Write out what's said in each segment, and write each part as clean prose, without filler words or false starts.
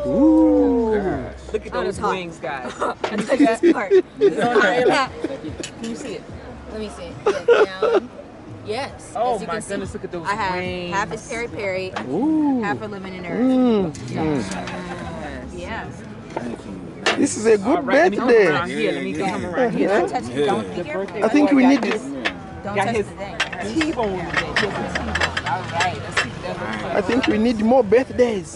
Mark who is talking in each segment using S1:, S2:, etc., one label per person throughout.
S1: Ooh.
S2: Look at those wings, guys.
S3: I touched this part.
S2: Can you see it?
S3: Let me see. Yeah, down. Yes.
S2: Oh
S3: as you
S2: my
S3: can
S2: goodness,
S3: see,
S2: look at those
S3: I have
S2: wings.
S3: half is peri-peri, half are lemon and herb. Yes.
S1: Thank you.
S4: This is a good
S2: Let me
S4: birthday.
S2: come around here. Let me come around here.
S3: Don't touch it. Don't be careful.
S4: I think we need
S3: Don't
S2: got
S3: touch
S2: his
S3: the thing.
S2: T-bone today. He has a T-bone. All right. Let's see what that looks like.
S4: I think we need more birthdays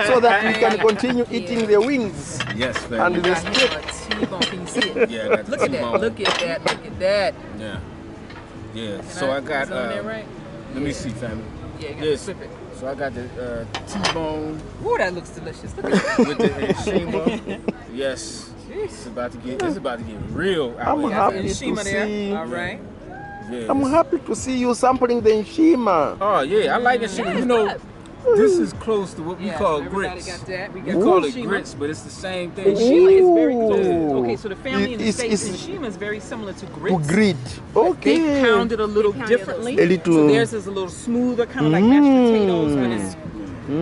S4: so that we can continue eating the wings
S1: Yes,
S4: and
S1: family.
S4: the
S2: Got
S4: steak.
S2: him a T-bone. Can you see it?
S1: Yeah, I got the
S2: Look at that.
S1: T-bone.
S2: Look at that. Look at that.
S1: Yeah. Yeah. So I got.
S2: Is it on there, right?
S1: Let me see, family.
S2: Yeah, you got to flip it.
S1: So I got the T-bone
S2: Ooh, that looks delicious. Look at that.
S1: with the Shima. Yes. It's about to get real out
S4: I'm
S1: here.
S4: happy
S2: And
S4: to
S2: Shima there.
S4: see.
S2: All right.
S1: Yeah.
S4: I'm happy to see you sampling the Nshima.
S1: Oh yeah, I like it. Shima. You know, this is close to what we call
S2: everybody
S1: grits.
S2: got that. We
S1: We
S2: got
S1: call it
S2: Shima.
S1: grits, but it's the same thing.
S2: And Shima is very close.
S4: Ooh.
S2: Okay, so the family in the
S4: It's-
S2: States
S4: it's-
S2: and Shima is very similar to
S4: To
S2: grits.
S4: grit. Okay.
S2: They pound it a little
S3: They pound it a
S2: differently.
S4: little. A little.
S2: So theirs is a little smoother, kind of like mashed potatoes, but it's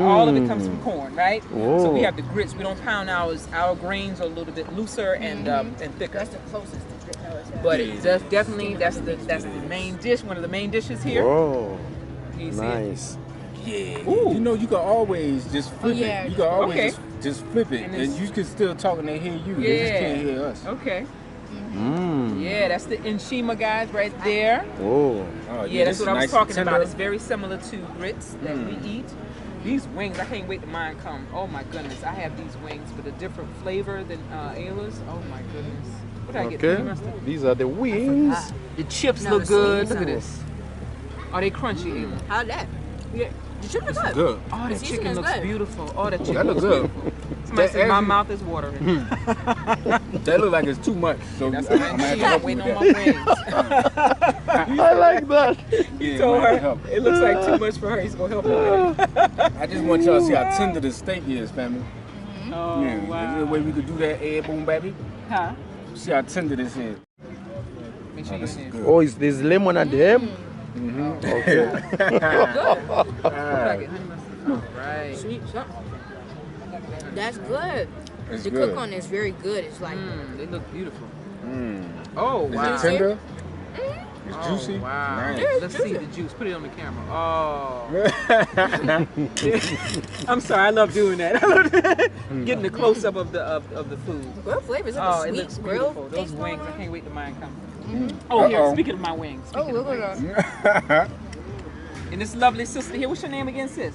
S2: all of it comes from corn, right? So
S4: Whoa.
S2: we have the grits. We don't pound ours. Our grains are a little bit looser and thicker.
S3: That's the closest to grit colors.
S2: But it's definitely that's the main dish. One of the main dishes here.
S4: Oh,
S2: Can you see it?
S4: nice.
S1: Yeah.
S2: Ooh.
S1: You know, you can always just flip
S3: yeah.
S1: it. You can always
S2: Okay.
S1: just flip it,
S2: And
S1: and,
S2: it's-
S1: you can still talk and they hear you. They just can't hear us.
S2: Okay.
S4: Mm.
S2: Yeah, that's the Nshima guys right there.
S4: Oh.
S1: Oh,
S2: Yeah, that's
S1: this
S2: what I was
S1: is nice
S2: talking
S1: and
S2: about.
S1: tender.
S2: It's very similar to grits that we eat. These wings, I can't wait till mine come. Oh my goodness, I have these wings with a different flavor than Ayla's. Oh my goodness. What did I get?
S4: Okay.
S2: Honey mustard?
S4: These are the wings.
S2: The chips
S3: No,
S2: look
S3: the
S2: good.
S3: sweet
S2: Look at
S3: sauce.
S2: this. Are they crunchy, Ayla?
S3: How's that?
S2: Yeah.
S3: The chicken is good.
S1: Good.
S2: Oh,
S3: The
S2: that
S3: seasoning
S2: chicken
S3: is
S2: looks
S3: good.
S2: beautiful. Oh, that chicken
S1: That looks
S2: looks
S1: good.
S2: beautiful. Somebody
S1: That
S2: said my
S1: every-
S2: mouth is watering.
S1: That look like it's too much. So
S2: That's
S1: I'm
S2: what
S1: gonna have to
S2: I'm
S1: help you
S2: waiting
S1: with
S2: on my
S1: that.
S2: wings.
S4: I like that.
S1: Yeah,
S2: Told
S1: I'm gonna
S2: her
S1: help.
S2: it looks like too much for her. He's gonna help her with it.
S1: I just want y'all to see how tender the steak is, family.
S2: Oh
S1: Yeah. Is there a way we could do that, Ed Boom Baby?
S2: Huh?
S1: See how tender this is.
S2: Make sure you
S1: This is
S2: in.
S1: good.
S4: Oh, is there's lemon and ham? Okay.
S2: What did I get? Honey mustard. All right.
S3: Sweet something. That's good.
S1: It's
S3: The
S1: good.
S3: cook on is very good. It's like
S2: They look beautiful.
S1: Mm.
S2: Oh
S1: Is
S2: wow.
S1: it tender? It's
S2: Oh,
S1: juicy.
S2: Wow.
S1: Nice.
S2: Let's see the juice. Put it on the camera. Oh. I'm sorry. I love doing that. I love getting the close up of the food.
S3: good flavors. Like
S2: Oh,
S3: a
S2: it
S3: sweet
S2: looks
S3: grilled
S2: beautiful. Those
S3: taste
S2: wings.
S3: going
S2: I
S3: on.
S2: can't wait till mine come. Oh, here.
S1: Uh-oh.
S2: Speaking of my wings.
S3: Oh,
S2: Speaking of
S3: look
S2: wings.
S3: at that.
S2: And this lovely sister here. What's your name again, sis?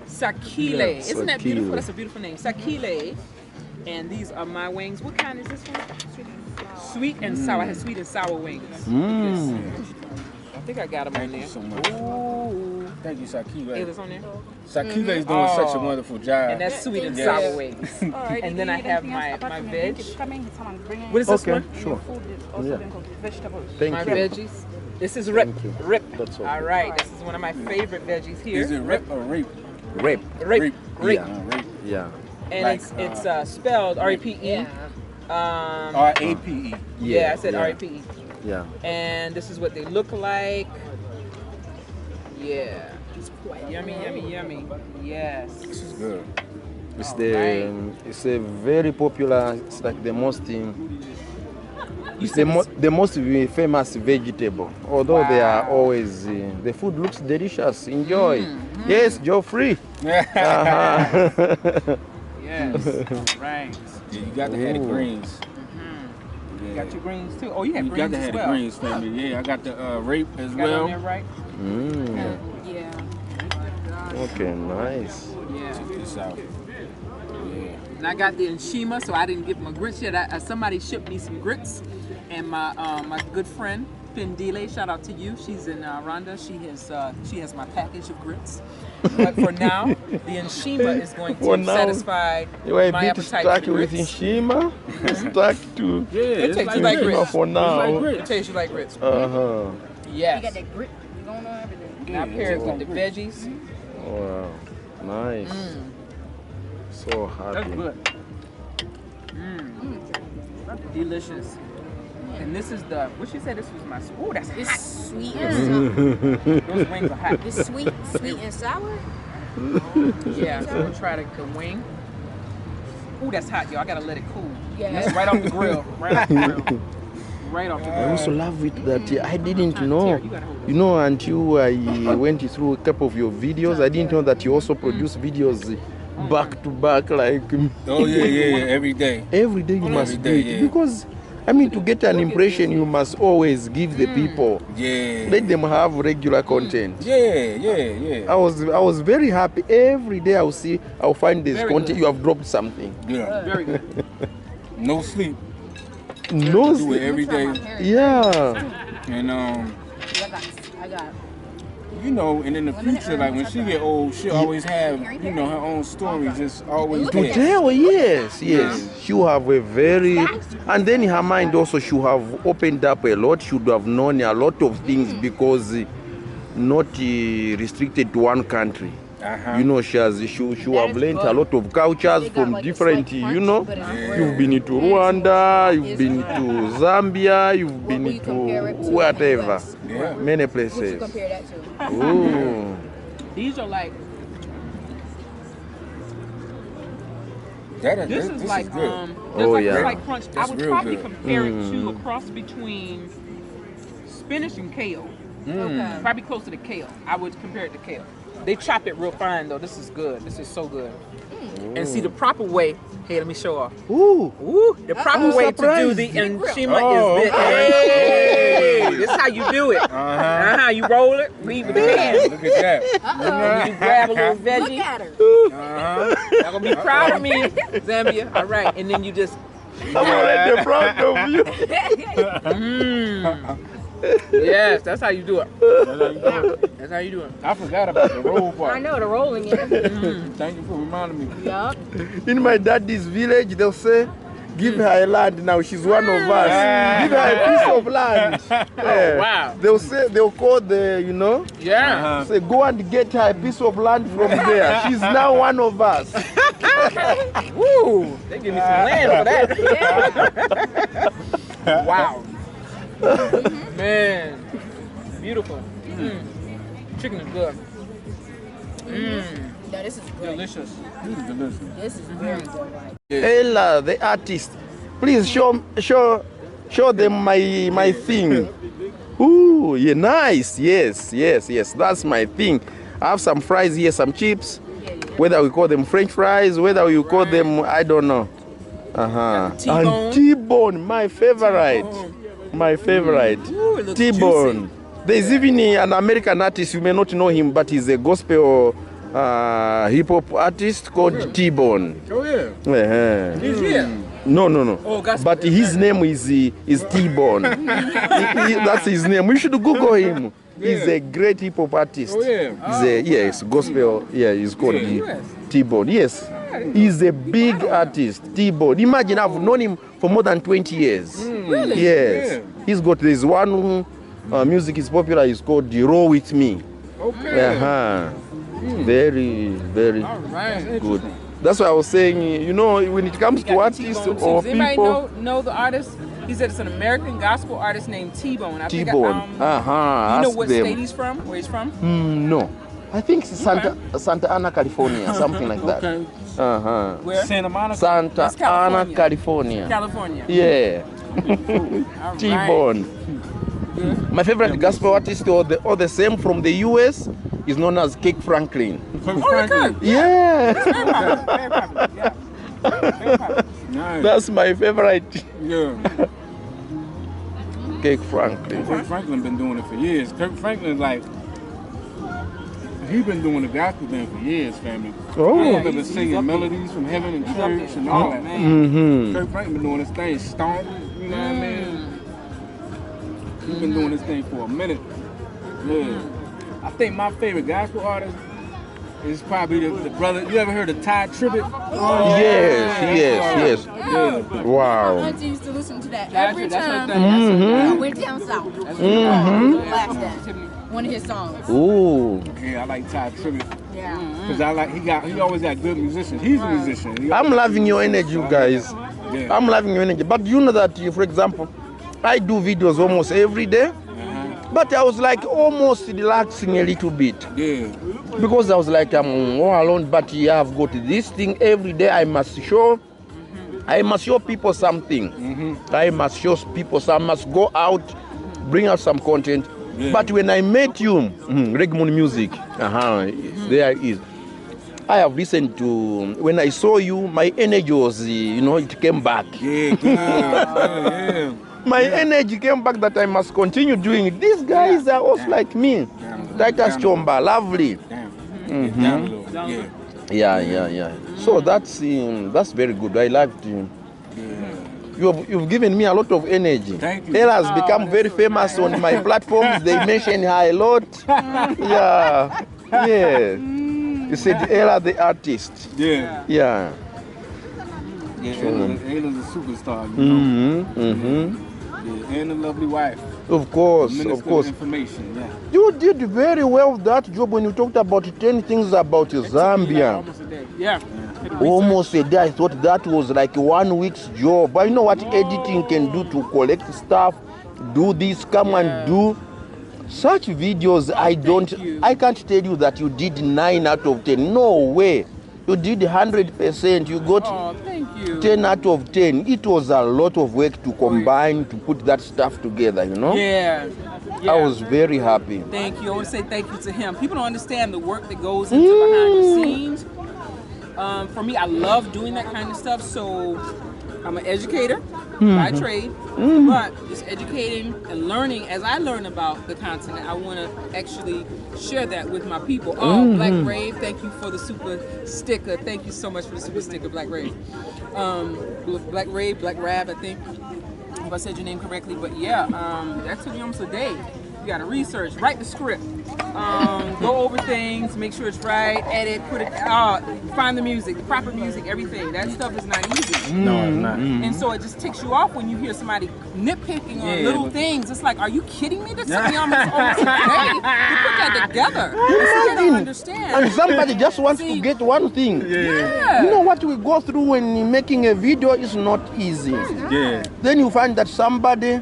S2: Sakile.
S4: Yeah,
S2: Isn't that beautiful?
S4: Sakile.
S2: That's a beautiful name. Sakile. And these are my wings. What kind is this one? Sweet and sour. I have sweet and sour wings.
S4: Mm.
S2: I think I got them on
S1: Thank
S2: there.
S1: you so much.
S2: Ooh.
S1: Thank you, Sakile.
S2: Ayla's on there.
S1: Sakile is doing such a wonderful job.
S2: And that's sweet and
S1: Yes.
S2: sour wings.
S5: Alright,
S2: And
S5: do
S2: then
S5: you
S2: I
S5: need
S2: have
S5: anything else
S2: my
S5: apart from your
S2: veg.
S5: drink? It's coming, someone bring it.
S2: What is this
S4: Okay,
S2: one?
S4: sure.
S5: Food is also
S4: Yeah.
S5: been cooked, vegetables.
S4: Thank
S2: My
S4: you.
S2: veggies. This is rip.
S4: Thank you.
S2: Rip.
S4: That's okay.
S2: All right. This is one of my favorite veggies here.
S1: Is it rip or rape?
S4: Rape.
S2: Rape. Rape.
S4: Yeah.
S1: Rape.
S4: Yeah.
S2: And
S1: Like,
S2: it's spelled R-E-P-E.
S3: Yeah.
S1: R-A-P-E.
S2: Yeah, I said
S4: yeah.
S2: R-E-P-E.
S4: Yeah.
S2: And this is what they look like. Yeah. Yummy, yummy, yummy. Yes.
S1: This is good.
S4: It's
S2: Alright.
S4: it's a very popular. It's like the most it's
S2: said
S4: the most famous vegetable. Although they are
S2: Wow.
S4: always the food looks delicious. Enjoy. Yes, Geoffrey.
S2: Yes. Right.
S1: Yeah, you got to have the
S4: Ooh.
S1: greens.
S2: You got your greens too. Oh, you have
S1: You
S2: greens
S1: got to
S2: as
S1: have
S2: well.
S1: the greens, family. Yeah, I got the rape as
S2: Got on there
S1: well.
S2: right?
S4: Mm.
S3: Yeah.
S4: Okay, nice.
S2: Yeah.
S1: Check this out. Yeah.
S2: And I got the Nshima, so I didn't get my grits yet. Somebody shipped me some grits, and my good friend Findile, shout out to you. She's in Rwanda. She has my package of grits. But for now, the Nshima is going
S4: For
S2: to
S4: now,
S2: satisfy
S4: You are a
S2: my
S4: bit
S2: appetite
S4: stuck
S2: for
S4: with
S2: grits.
S4: Nshima. Stuck to
S1: Yeah, it's
S2: tastes
S1: like
S2: like
S1: grits.
S2: grits.
S4: for
S1: It's
S4: now.
S1: like
S2: It
S1: grits.
S2: tastes like grits.
S4: Uh-huh.
S3: You
S2: Yes.
S3: got that grit going on everything.
S2: And I pair it with the veggies.
S4: Wow. Nice. So
S2: That's
S4: happy.
S2: good. Delicious. And this is the, what she said this was my, oh, that's
S3: It's
S2: hot.
S3: sweet and sour.
S2: Those wings are hot.
S3: It's sweet and sour.
S2: Yeah, so we'll try the wing. Ooh, that's hot, y'all. I gotta let it cool.
S3: Yeah.
S2: That's right off the grill. Right off the grill. Right off the
S4: I
S2: grill.
S4: also love it that I didn't know, you know, until I went through a couple of your videos, I didn't know that you also produce videos back to back, like
S1: Oh yeah, every day.
S4: every day you must do
S1: day,
S4: it.
S1: yeah.
S4: Because, I mean, to get an impression, you must always give the people,
S1: Yeah.
S4: let them have regular content.
S1: Yeah.
S4: I was very happy. Every day I'll find this
S2: Very
S4: content,
S2: good.
S4: you have dropped something.
S1: Yeah.
S2: Very good.
S1: No sleep.
S4: No,
S1: Do it every day.
S4: yeah.
S1: And
S3: I got.
S1: you know, and in the future, like when she get old, she'll always have, you know, her own stories. It's always
S4: To
S1: there.
S4: tell, yes. She have a very, and then in her mind also she have opened up a lot. She would have known a lot of things because not restricted to one country. You know, she have learned a lot of cultures from different, you know. You've been to Rwanda, you've been to Zambia, you've been to whatever,
S1: Yeah.
S4: many
S3: What you
S4: places.
S3: compare that to?
S4: Ooh.
S2: These are like,
S1: This
S2: is like,
S1: good.
S4: Oh,
S2: it's
S4: yeah.
S2: like crunch. I
S1: That's
S2: would
S1: real
S2: probably
S1: good.
S2: compare it to a cross between spinach and kale.
S3: Okay.
S2: Probably close to the kale. I would compare it to kale. They chop it real fine though. This is good. This is so good. And see the proper way. Hey, let me show off.
S4: Ooh.
S2: Ooh, the proper way to do the enchima is this. Hey, this is how you do it. You roll it, leave it in.
S1: Look at that.
S2: You grab a little
S3: Look
S2: veggie.
S3: at her.
S2: Y'all gonna be proud of me, Zambia. All right, and then you just.
S4: I'm already proud of you.
S2: Yes, that's how you do it. That's how you do it.
S1: I forgot about the roll part.
S3: I know the rolling it.
S1: Thank you for reminding me.
S3: Yup.
S4: In my daddy's village, they'll say, give her a land now, she's one of us. Give her a piece of land. Yeah.
S2: Wow.
S4: They'll call the, you know,
S2: Yeah.
S4: say, go and get her a piece of land from there. She's now one of us.
S2: Woo! They give me some land for that. Wow. Man. Beautiful. Chicken is good.
S3: No, this is good.
S2: Delicious.
S1: Delicious.
S3: This is very good. Like.
S4: Ella, the artist, please show them my thing. Ooh, yeah, nice. Yes, that's my thing. I have some fries here, some chips. Whether we call them French fries, whether you call them, I don't know.
S2: T-bone.
S4: And T-bone, my favorite. My favorite.
S2: Ooh, it looks
S4: T-bone. There's even an American artist, you may not know him, but he's a gospel hip-hop artist called T-bone.
S1: Oh yeah.
S2: He's here.
S4: No.
S2: Oh, gospel.
S4: But his name is T-bone. That's his name. We should Google him. He's a great hip-hop artist.
S1: Oh yeah.
S4: He's gospel. Yeah, he's called T-bone. Yes. He's a big artist, T-bone. Imagine, I've known him for more than 20 years.
S2: Really?
S4: Yes.
S1: Yeah.
S4: He's got this one music is popular, it's called The Roll With Me.
S1: Okay.
S4: Very, very
S2: All right.
S4: good. That's why I was saying, you know, when it comes to artists
S2: T-Bone,
S4: or
S2: too. Does anybody
S4: people,
S2: know the artist? He said it's an American gospel artist named T-Bone. I think
S4: T-bone.
S2: you know
S4: Ask
S2: what
S4: them.
S2: state he's from? Where he's from?
S4: No. I think it's Santa Ana, California, something like that.
S1: Okay.
S2: Where?
S1: Santa Monica.
S4: Santa
S2: That's
S4: Ana,
S2: California.
S4: California.
S2: California.
S4: Yeah.
S2: All right.
S4: T-bone. My favorite gospel artist, or the same from the US, is known as Kirk Franklin.
S2: Okay.
S4: Yeah.
S2: Very popular. Very popular. Yeah. Very popular.
S1: Nice.
S4: That's my favorite.
S1: Yeah.
S4: Kirk Franklin.
S1: Kirk Franklin been doing it for years. Kirk Franklin, like, he been doing the gospel thing for years, family.
S4: Oh.
S1: I remember singing melodies from heaven and church and all that. Kirk Franklin been doing this thing, stomp, you know what I mean? He's been doing this thing for a minute. Yeah. I think my favorite gospel artist is probably the brother. You ever heard of Ty Tribbett?
S4: Yes.
S1: Yeah.
S4: Wow.
S3: Auntie used to listen to that
S2: That's
S3: every
S2: it, that's
S3: time
S2: her
S3: I went down south. Blast that. One of his songs.
S4: Ooh.
S1: Yeah, I like Ty Tribbett.
S3: Yeah.
S1: Because he always got good musicians. He's a musician.
S4: I'm loving your energy, you guys.
S1: Yeah.
S4: I'm loving your energy. But you know that, for example, I do videos almost every day. But I was like almost relaxing a little bit.
S1: Yeah.
S4: Because I was like, I'm all alone, but yeah, I've got this thing every day. I must show people something. I must show people some. I must go out, bring out some content.
S1: Yeah.
S4: But when I met you, Reggae music, there it is. I have listened to, when I saw you, my energy was, it came back.
S1: Yeah, good. Yeah.
S4: My energy came back that I must continue doing it. These guys are also like me. Titus Chomba, lovely.
S1: Damn.
S4: Yeah. So that's very good. I liked you. You've given me a lot of energy.
S1: Thank you.
S4: Ella has become very famous on my platforms. They mention her a lot. Yeah. You said Ella the artist.
S1: Yeah.
S4: Yeah.
S1: Ella's a superstar, you know. Yeah, and a lovely wife.
S4: Of course.
S1: Information, yeah.
S4: You did very well that job when you talked about 10 things about Zambia.
S2: Almost a day. Yeah.
S4: Almost a day. I thought that was like 1 week's job. But you know what editing can do to collect stuff, do this, come and do. Such videos, I can't tell you that you did 9 out of 10. No way. You did 100%. You got 10 out of 10. It was a lot of work to combine, to put that stuff together, you know?
S2: Yeah.
S4: I was very happy.
S2: Thank you. I want to say thank you to him. People don't understand the work that goes into behind the scenes. For me, I love doing that kind of stuff. So I'm an educator by trade, but just educating and learning. As I learn about the continent, I want to actually share that with my people. Oh, Black Rave, thank you for the super sticker. Thank you so much for the super sticker, Black Rave. Black Rave, Black Rab, I think, if I said your name correctly. But yeah, that took me almost a day. You got to research, write the script, go over things, make sure it's right, edit, put it out, find the music, the proper music, everything. That stuff is not easy.
S1: No, it's not.
S2: And so it just ticks you off when you hear somebody nitpicking on little things. It's like, are you kidding me? This took me almost a day to put that together. I don't understand.
S4: And somebody just wants to get one thing.
S2: Yeah.
S4: You know what we go through when making a video is not easy.
S1: Yeah.
S4: Then you find that somebody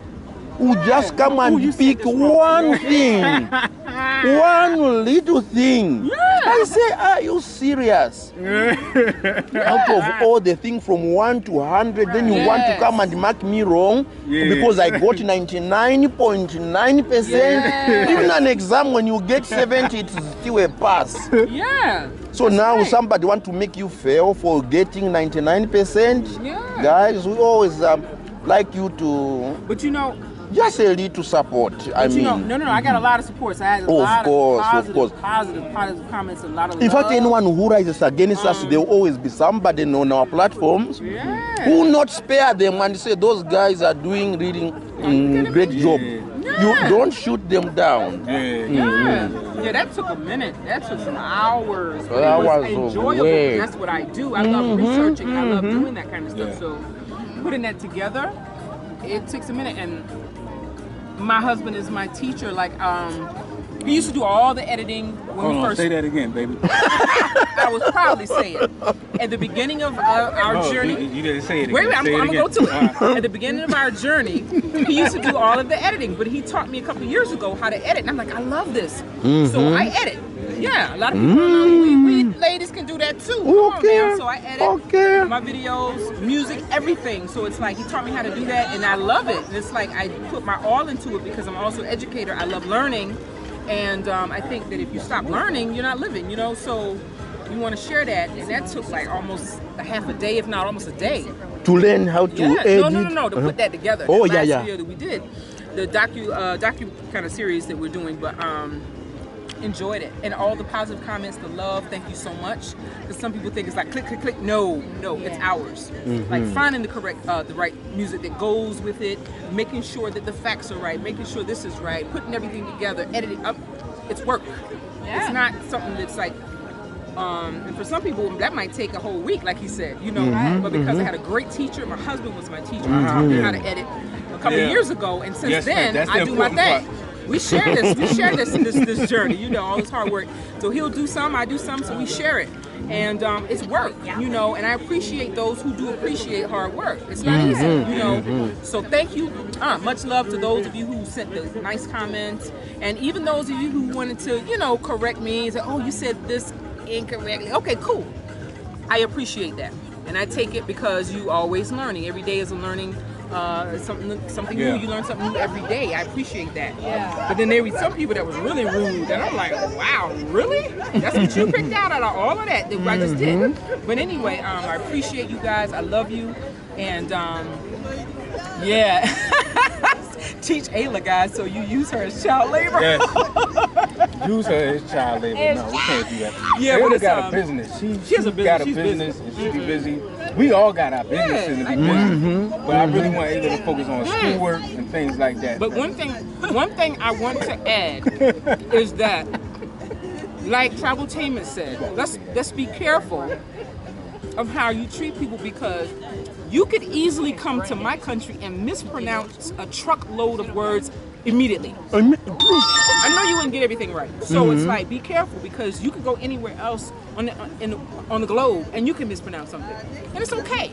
S4: who just come and pick one thing, one little thing. I say, are you serious? Out of all the things from 1 to 100, then you want to come and mark me wrong because I got 99.9%. Even an exam, when you get 70, it's still a pass.
S2: Yeah.
S4: So now somebody want to make you fail for getting 99%.
S2: Yeah.
S4: Guys, we always like you to...
S2: But you know...
S4: Just a little support. I mean,
S2: no. I got a lot of support. So I had a lot of positive comments, a lot of
S4: in
S2: love.
S4: fact, anyone who rises against us, there will always be somebody on our platforms who will not spare them and say those guys are doing really great job. You don't shoot them down.
S2: Yeah, that took a minute. That took some hours. But
S4: Hours
S2: it was
S4: of
S2: enjoyable.
S4: work.
S2: That's what I do. I love researching. I love doing that kind of stuff. So putting that together, it takes a minute. And my husband is my teacher. Like, he used to do all the editing when we first.
S1: Say that again, baby.
S2: I was proudly saying at the beginning of our journey.
S1: You didn't say it again.
S2: Wait, I'm gonna go to it. At the beginning of our journey, he used to do all of the editing, but he taught me a couple of years ago how to edit, and I'm like, I love this. So I edit. Yeah, a lot of people don't know. We ladies can do that too. Come on, man. So I edit my videos, music, everything. So it's like he taught me how to do that, and I love it. And it's like I put my all into it because I'm also an educator. I love learning, and I think that if you stop learning, you're not living. You know, so you want to share that, and that took like almost a half a day, if not almost a day.
S4: To learn how to edit?
S2: No, to put that together.
S4: Oh,
S2: that last video that we did, the docu kind of series that we're doing, but enjoyed it, and all the positive comments, the love, thank you so much. Because some people think it's like click, click, click. No, it's ours. Like finding the correct, the right music that goes with it, making sure that the facts are right, making sure this is right, putting everything together, editing up. It's work. It's not something that's like. And for some people, that might take a whole week, like he said, you know. But because I had a great teacher, my husband was my teacher. He taught me how to edit a couple of years ago, and since then, I do my thing. We share this. We share this journey. You know, all this hard work. So he'll do some, I do some, so we share it. And it's work, you know, and I appreciate those who do appreciate hard work. It's not easy, you know. So thank you. Much love to those of you who sent the nice comments, and even those of you who wanted to, you know, correct me and say, oh, you said this incorrectly. Okay, cool. I appreciate that. And I take it because you always learning. Every day is a learning something new. You learn something new every day. I appreciate that. But then there were some people that was really rude, and I'm like, wow, really? That's what you picked out of all of that I just did. But anyway, I appreciate you guys. I love you, and yeah. Teach Ayla, guys, so you use her as child labor.
S1: Yes. Use her as child labor. No, we can't do that.
S2: Yeah,
S1: Ayla
S2: but
S1: got a business. She has a business. Got a business, and she be busy. We all got our businesses and be busy. But I really want Ayla to focus on schoolwork and things like that.
S2: But one thing I want to add is that, like Traveltainment said, let's be careful of how you treat people, because you could easily come to my country and mispronounce a truckload of words immediately. I know you wouldn't get everything right. So it's like, be careful, because you could go anywhere else on the globe and you can mispronounce something. And it's okay.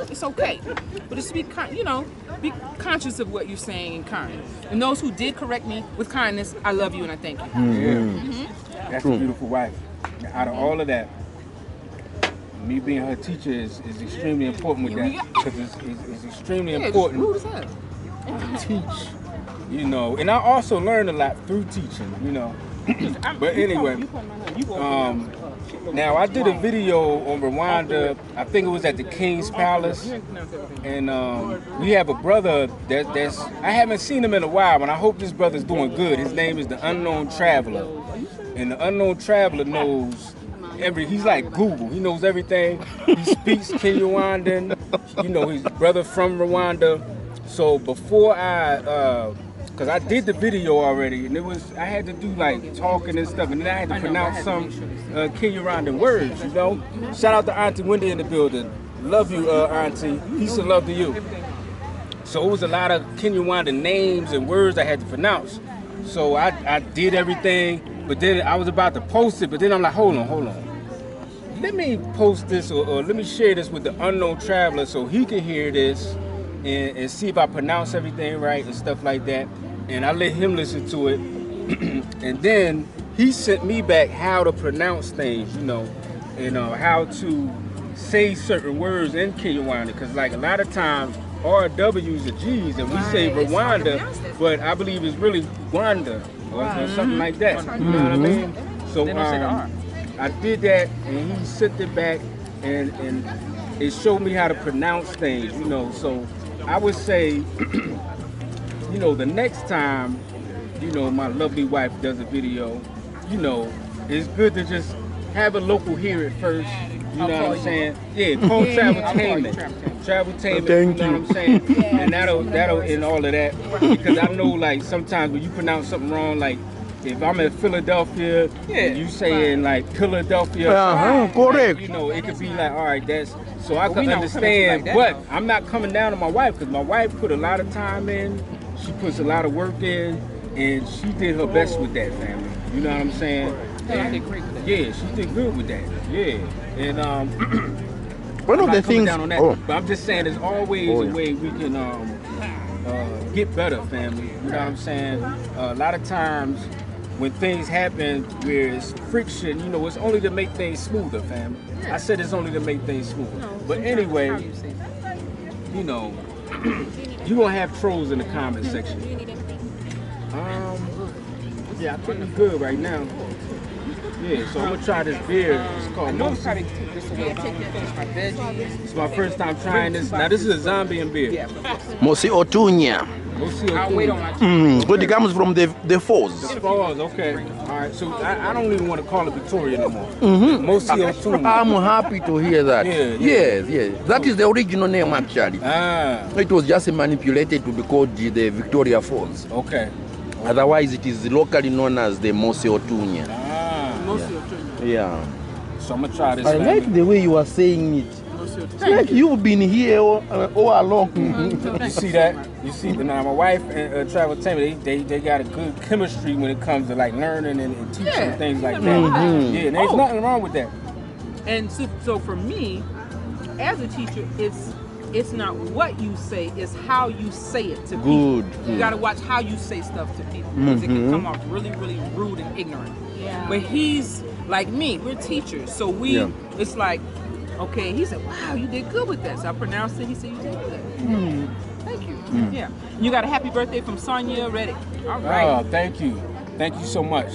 S2: It's okay. But just be be conscious of what you're saying and kind. And those who did correct me with kindness, I love you and I thank you.
S1: That's a beautiful wife. Out of all of that, me being her teacher is extremely important with that, because it's extremely important to teach, you know. And I also learned a lot through teaching, you know. But anyway, now I did a video on Rwanda. I think it was at the King's Palace, and we have a brother that's I haven't seen him in a while, and I hope this brother's doing good. His name is the Unknown Traveler, and the Unknown Traveler knows he's like Google. He knows everything. He speaks Kinyarwandan. You know, he's brother from Rwanda. So before because I did the video already, and I had to do like talking and stuff, and then I had to pronounce some Kinyarwandan words, you know. Shout out to Auntie Wendy in the building. Love you, Auntie. Peace and love to you. So it was a lot of Kinyarwandan names and words I had to pronounce. So I did everything, but then I was about to post it, but then I'm like, hold on. Let me post this or let me share this with the Unknown Traveler so he can hear this and see if I pronounce everything right and stuff like that. And I let him listen to it. And then he sent me back how to pronounce things, you know, and how to say certain words in Kinyarwanda. Because like a lot of times RWs are G's and we say Rwanda, but I believe it's really Rwanda or something like that. You know what I mean? So I did that, and he sent it back, and it showed me how to pronounce things, you know. So I would say, you know, the next time, you know, my lovely wife does a video, you know, it's good to just have a local hear it first. You know what I'm saying? Yeah, call Traveltainment. Traveltainment, you know what I'm saying? And that'll end all of that. Because I know, like, sometimes when you pronounce something wrong, like, if I'm in Philadelphia, and you saying like Philadelphia,
S4: correct.
S1: You know, it could be like, all right, that's so I can understand. Like that, but I'm not coming down on my wife, because my wife put a lot of time in. She puts a lot of work in, and she did her best with that, family. You know what I'm saying? And, yeah, she did good with that. Yeah, and
S4: one of the things.
S1: Down on that, but I'm just saying, there's always a way we can get better, family. You know what I'm saying? A lot of times, when things happen where it's friction, you know, it's only to make things smoother, fam. I said it's only to make things smoother. But anyway, you know, you're going to have trolls in the comment section. Yeah, I'm pretty good right now. Yeah, so I'm going to try this beer. It's called Mosi. It's my first time trying this. Now, this is a Zambian beer.
S4: Mosi Otunya.
S2: I'll wait on my
S4: But it comes from the falls.
S1: The falls, okay. All right, so I don't even want to call it Victoria no more. Mosi Otunya.
S4: I'm happy to hear that.
S1: Yeah.
S4: Yes. That is the original name, actually. It was just manipulated to be called the Victoria Falls.
S1: Okay.
S4: Otherwise, it is locally known as the Mosi Otunya. Yeah.
S1: So I'm going to try this.
S4: I like the way you are saying it. It's like you've been here all along.
S1: You see that? You see, now my wife and Traveltainment, they got a good chemistry when it comes to like learning and teaching and things like that. Yeah, and there's nothing wrong with that.
S2: And so for me, as a teacher, it's not what you say, it's how you say it to people. You got to watch how you say stuff to people because it can come off really, really rude and ignorant.
S3: Yeah.
S2: But he's like me, we're teachers, so it's like, okay, he said, wow, you did good with that. So I pronounced it, he said, you did good. Thank you. Yeah. You got a happy birthday from Sonia Reddick. All right.
S1: Oh, thank you. Thank you so much.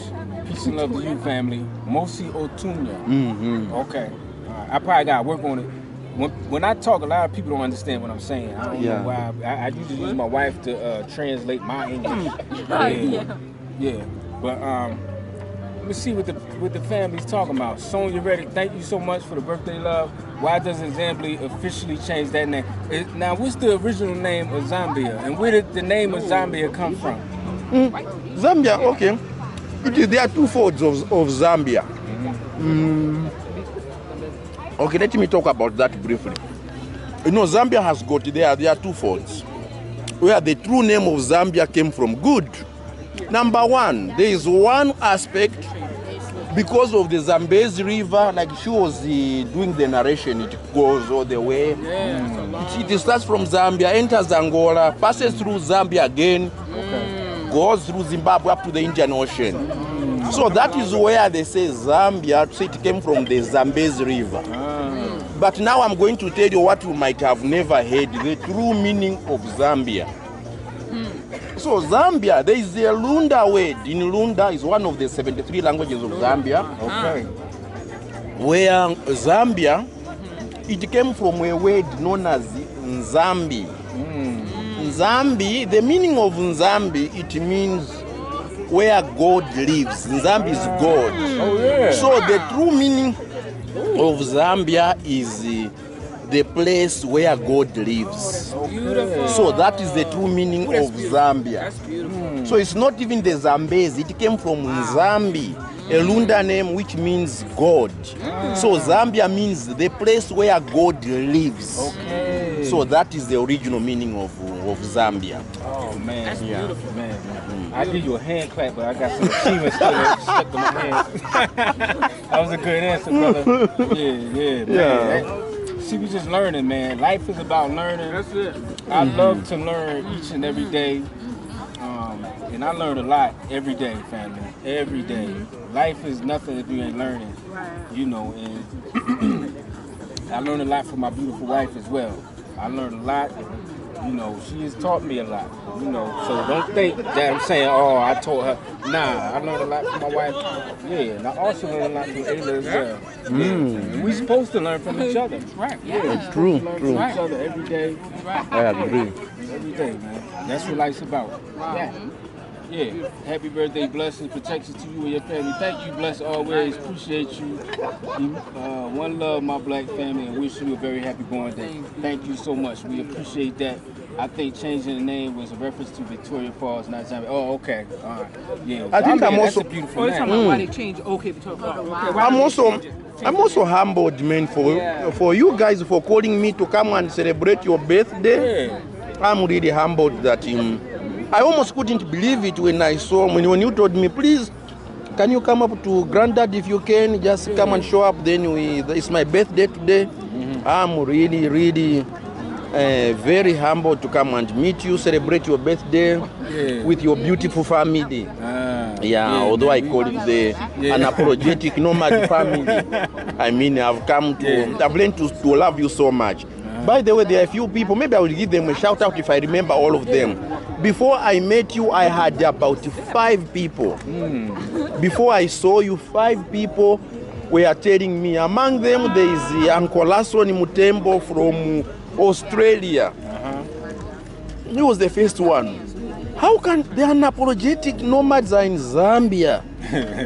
S1: Peace and love to you, family. Mosi Otunya. Okay. I probably got to work on it. When I talk, a lot of people don't understand what I'm saying. I don't know why. I usually use my wife to translate my English. Yeah. But let me see what the family's talking about. Sonia Reddick, thank you so much for the birthday love. Why doesn't Zambia officially change that name? Now, what's the original name of Zambia? And where did the name of Zambia come from?
S4: Zambia, okay. There are two folds of Zambia. Okay, let me talk about that briefly. You know, Zambia has got there are two folds. Where the true name of Zambia came from. Good. Number one, there is one aspect because of the Zambezi River, like she was doing the narration, it goes all the way. It starts from Zambia, enters Angola, passes through Zambia again, goes through Zimbabwe up to the Indian Ocean. So that is where they say Zambia, so it came from the Zambezi River. But now I'm going to tell you what you might have never heard, the true meaning of Zambia. So Zambia, there is a Lunda word. In Lunda is one of the 73 languages of Zambia. Okay. Where Zambia, it came from a word known as Nzambi. Nzambi, the meaning of Nzambi, it means where God lives. Nzambi is God.
S1: Oh, yeah.
S4: So the true meaning of Zambia is the place where God lives.
S2: Beautiful.
S4: So that is the true meaning of Zambia.
S2: That's beautiful.
S4: So it's not even the Zambezi, it came from Nzambi, a Lunda name which means God. So Zambia means the place where God lives.
S1: Okay.
S4: So that is the original meaning of Zambia.
S1: Oh, man.
S2: That's beautiful.
S1: Man. I give you a hand clap, but I got some achievements still stuck in my hand. That was a good answer, brother. Yeah, man. See, we just learning, man. Life is about learning.
S2: That's it.
S1: I love to learn each and every day. And I learn a lot every day, family. Every day. Life is nothing if you ain't learning. You know, and I learn a lot from my beautiful wife as well. I learned a lot. You know, she has taught me a lot, you know, so don't think that I'm saying, oh, I taught her. Nah, I learned a lot from my wife. Yeah, and I also learned a lot from Ayla as well. Yeah. We're supposed to learn from each other.
S2: Right.
S4: It's true.
S1: Learn from each other every day.
S4: I agree.
S1: Every day, man. That's what life's about. Yeah. Happy birthday, blessings, protection to you and your family. Thank you, bless always. Appreciate you. One love, my black family, and wish you a very happy born day. Thank you so much. We appreciate that. I think changing the name was a reference to Victoria Falls, not Zambia. Oh, okay. All right. Yeah.
S4: I think I'm also
S1: that's a beautiful
S2: Oh,
S1: name.
S2: you're talking about why they changed OK Victoria Falls. Okay, why
S4: I'm also humbled, man, for you guys for calling me to come and celebrate your birthday.
S1: Yeah.
S4: I'm really humbled that I almost couldn't believe it when I saw when you told me, please, can you come up to Granddaddy if you can, just come and show up. Then it's my birthday today. I'm really very humbled to come and meet you, celebrate your birthday with your beautiful family. Although I call it the unapologetic nomad family. I mean, I've learned to love you so much. By the way, there are a few people, maybe I will give them a shout out if I remember all of them. Before I met you, I had about 5 people. Before I saw you, 5 people were telling me. Among them, there is Uncle Lasson Mutembo from Australia. He was the first one. How can the unapologetic nomads are in Zambia?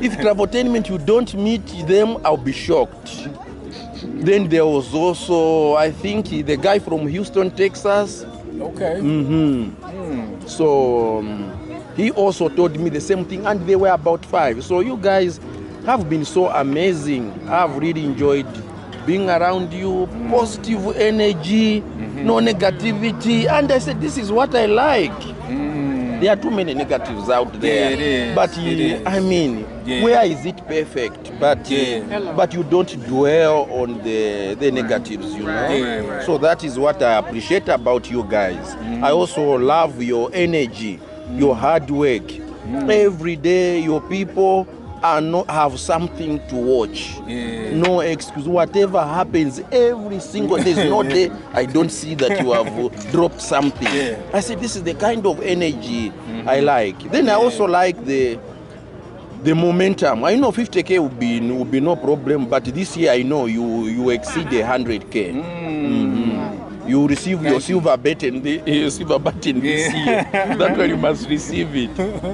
S4: If Traveltainment, you don't meet them, I'll be shocked. Then there was also, I think, the guy from Houston, Texas.
S1: Okay.
S4: So he also told me the same thing, and they were about 5. So you guys have been so amazing. I've really enjoyed being around you. Positive energy, no negativity, and I said this is what I like. There are too many negatives out there.
S1: Yeah, it is.
S4: But
S1: It is.
S4: I mean,
S1: Yeah.
S4: where is it perfect? But but you don't dwell on the negatives, you know.
S1: Yeah.
S4: So that is what I appreciate about you guys. I also love your energy, your hard work. Every day, your people are not have something to watch.
S1: Yeah.
S4: No excuse. Whatever happens, every single there's no day I don't see that you have dropped something.
S1: Yeah.
S4: I say this is the kind of energy I like. Then I also like the momentum. I know 50K will be no problem, but this year I know you exceed 100K. You receive your silver button, silver button this year. That's why you must receive it.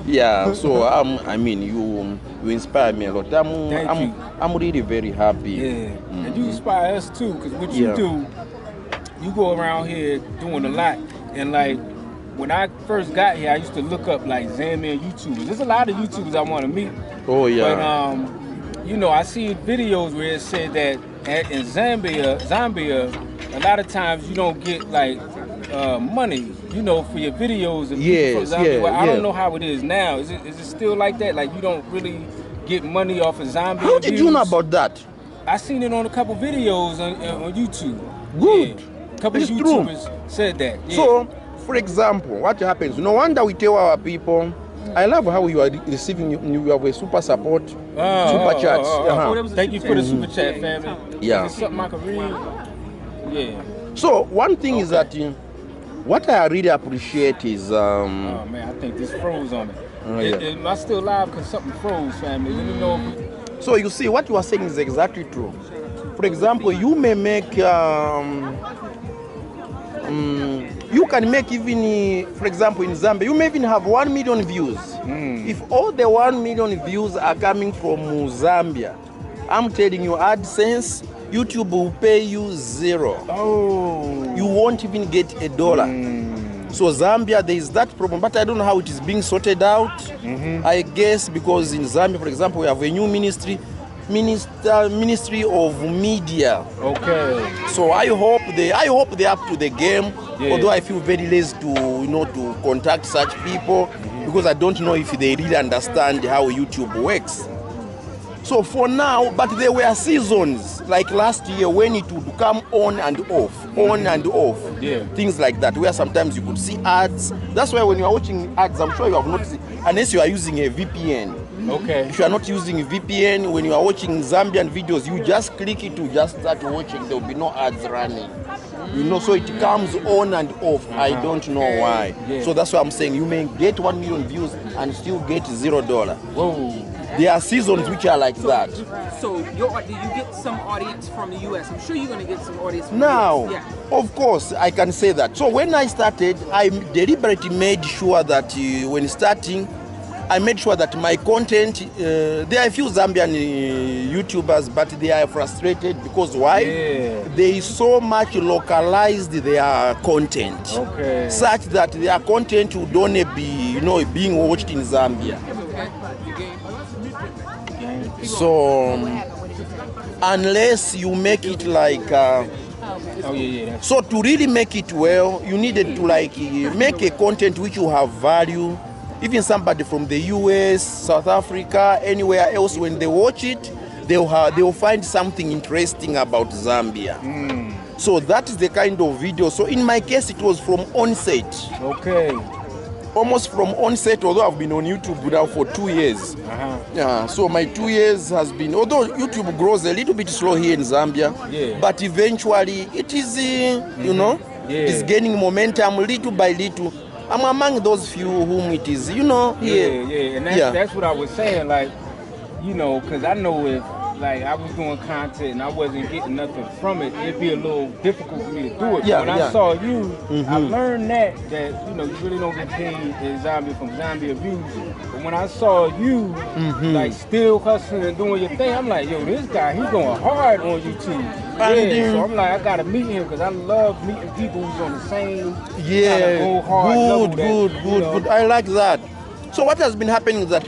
S4: Yeah. So I mean, you inspire me a lot. I'm really very happy.
S1: Yeah. And you inspire us too, because what you do, you go around here doing a lot. And like when I first got here, I used to look up like Zambian YouTubers. There's a lot of YouTubers I want to meet.
S4: Oh yeah.
S1: But you know, I see videos where it said that in Zambia, a lot of times you don't get like money, you know, for your videos. And
S4: Yes,
S1: Zambia. Well, I
S4: yeah.
S1: don't know how it is now. Is it still like that? Like you don't really get money off of Zambia?
S4: How did you know about that?
S1: I seen it on a couple videos on YouTube.
S4: Good.
S1: Yeah. A couple
S4: It's true.
S1: YouTubers said that. Yeah.
S4: So, for example, what happens? No wonder we tell our people. I love how you are receiving. You have a super support, super chats.
S1: Thank you for the super chat, family.
S4: Yeah.
S1: Is it something I can read? Yeah.
S4: So one thing is that what I really appreciate is
S1: Oh man, I think this froze on me. Am I still live because something froze, family? Let me know.
S4: So you see, what you are saying is exactly true. For example, you may make, you can make even, for example, in Zambia, you may even have 1 million views. If all the 1 million views are coming from Zambia, I'm telling you, AdSense, YouTube will pay you zero.
S1: Oh.
S4: You won't even get $1. So Zambia, there is that problem, but I don't know how it is being sorted out. I guess because in Zambia, for example, we have a new ministry of media.
S1: Okay.
S4: So I hope they're up to the game.
S1: Yeah.
S4: Although I feel very lazy to contact such people because I don't know if they really understand how YouTube works. So for now, but there were seasons like last year when it would come on and off,
S1: Yeah.
S4: things like that, where sometimes you could see ads. That's why when you are watching ads, I'm sure you have noticed, unless you are using a VPN.
S1: Okay.
S4: If you are not using a VPN, when you are watching Zambian videos, you just click it to just start watching. There will be no ads running. You know, so it comes on and off. I don't know why.
S1: Yeah.
S4: So that's why I'm saying you may get 1 million views and still get $0.
S1: Whoa.
S4: There are seasons which are like that.
S2: So do you get some audience from the US? I'm sure you're going to get some audience from
S4: Now,
S2: the US.
S4: of course, I can say that. So when I started, I deliberately made sure that when starting, I made sure that my content, there are a few Zambian YouTubers, but they are frustrated because why?
S1: Yeah.
S4: They so much localized their content,
S1: Okay.
S4: such that their content would only be, being watched in Zambia. So, unless you make it like,
S1: Oh yeah.
S4: so to really make it well, you needed to make a content which will have value. Even somebody from the US, South Africa, anywhere else, when they watch it, they will find something interesting about Zambia. So that is the kind of video. So in my case, it was from onset.
S1: Okay.
S4: Almost from onset, although I've been on YouTube now for 2 years. Yeah, so my 2 years has been, although YouTube grows a little bit slow here in Zambia, but eventually it is, it's gaining momentum little by little. I'm among those few whom it is, here.
S1: Yeah. And that's what I was saying, like, because I know if, like, I was doing content and I wasn't getting nothing from it, it'd be a little difficult for me to do it.
S4: Yeah,
S1: but when I saw you, I learned that you really don't get paid in Zambia from Zambia views. But when I saw you, like, still hustling and doing your thing, I'm like, yo, this guy, he's going hard on YouTube. Yeah, so I'm like, I gotta meet him because I love meeting people who's on the same kind of go hard level.
S4: Good. I like that. So what has been happening is that,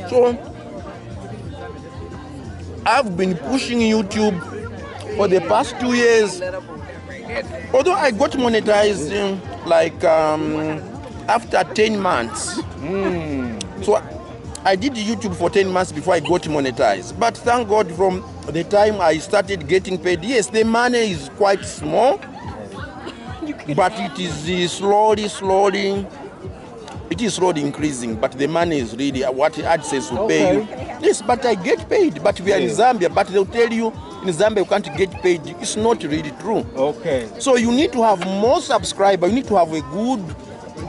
S4: so I've been pushing YouTube for the past 2 years. Although I got monetized like after 10 months. So I did YouTube for 10 months before I got monetized. But thank God from the time I started getting paid, yes, the money is quite small, but it is slowly, it is slowly increasing, but the money is really what AdSense will pay you. Yes, but I get paid, but we are in Zambia, but they'll tell you in Zambia you can't get paid. It's not really true.
S1: Okay.
S4: So you need to have more subscribers, you need to have a good,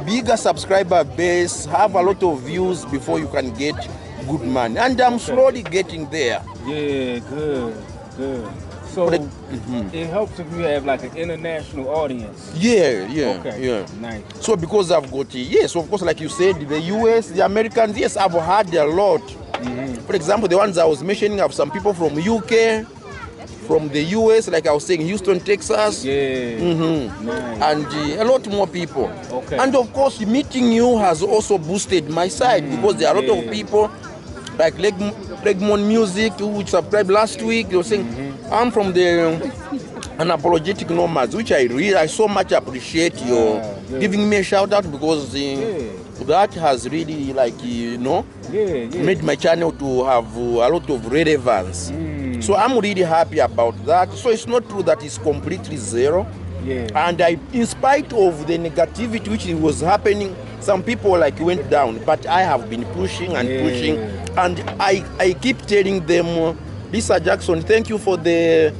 S4: bigger subscriber base, have a lot of views before you can get good money. And I'm slowly getting there.
S1: Yeah, good. So it helps if you have like an international audience.
S4: Yeah.
S1: Okay. Nice.
S4: So because I've got, yes, of course, like you said, the US, the Americans, yes, I've heard a lot. For example, the ones I was mentioning, I have some people from UK, from the US, like I was saying, Houston, Texas.
S1: Yeah. Nice.
S4: And a lot more people.
S1: Okay.
S4: And of course, meeting you has also boosted my side because there are a lot of people like Legmon Music who subscribed last week. They were saying, I'm from the Unapologetic Nomads, which I so much appreciate your giving me a shout out because that has really made my channel to have a lot of relevance. So I'm really happy about that. So it's not true that it's completely zero. And in spite of the negativity which was happening, some people went down, but I have been pushing and pushing, and I keep telling them, Lisa Jackson, thank you for the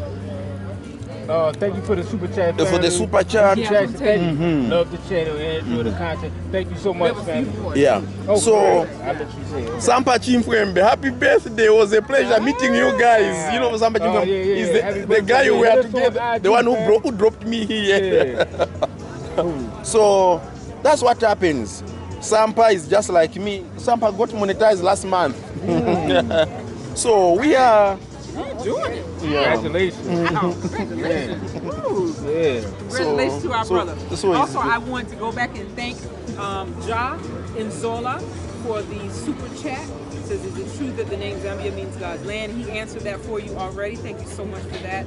S1: thank you for the super chat.
S4: For the super chat.
S1: Love the channel and enjoy the content. Thank you so much, family.
S4: Yeah. So,
S1: I'll let you say it.
S4: Sampa Chimfwembe, happy birthday. It was a pleasure meeting you guys. You know, Sampa Chimfwembe is the guy who were together, the one who dropped me here. So, that's what happens. Sampa is just like me. Sampa got monetized last month. So, we are
S2: doing it.
S1: Congratulations.
S2: Wow. Congratulations. Congratulations to our brother. Also, I want to go back and thank Ja Nzola for the super chat. It says, is it true that the name Zambia means God's land? He answered that for you already. Thank you so much for that.